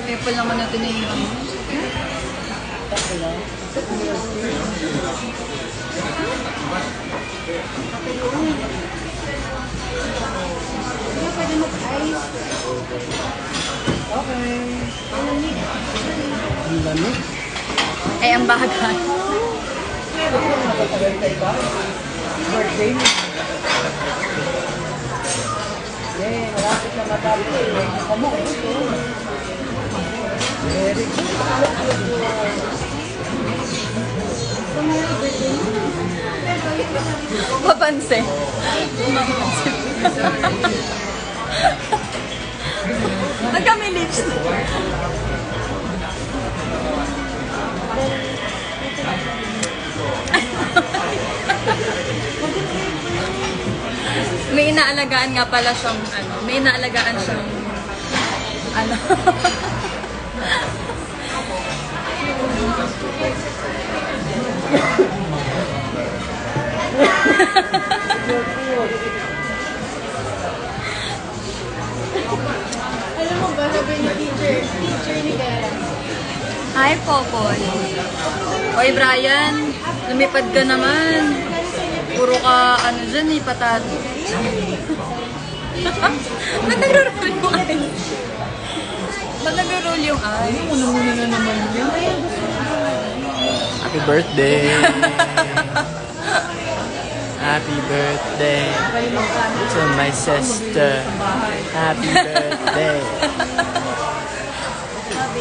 Apple naman natin na yung ano. Pwede mag-ice. Okay. Ang lamig. Ay, ang bagay. Birthday mo. Yeah, malapit na matapos. Kamu, ito. Very good. Papansin. Ang kami lips. May inaalagaan nga pala siyang ano, may inaalagaan siyang ano. Alam mo ba, sabi ni teacher ni Gara. Hi, Popoy. Oy, Brian, lumipad ka naman. Puro ka, ano dyan eh, patato. Ba't nagro-roll yung eyes? Ba't nagro-roll yung eyes? Muna na naman yan. Happy birthday! Happy birthday to my sister. Happy birthday.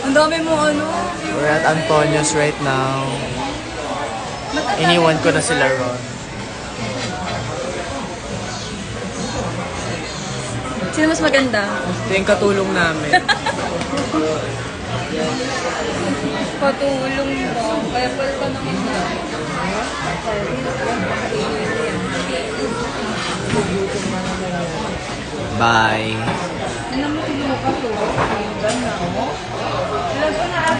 Ang dami mo ano. We're at Antonio's right now. Iniwan ko na sila ron. Sino mas maganda? Ito yung katulong namin. Patulong mo. Kaya pala ka naman na. Bye. Alam mo, sino ka to? Ang ganda, no?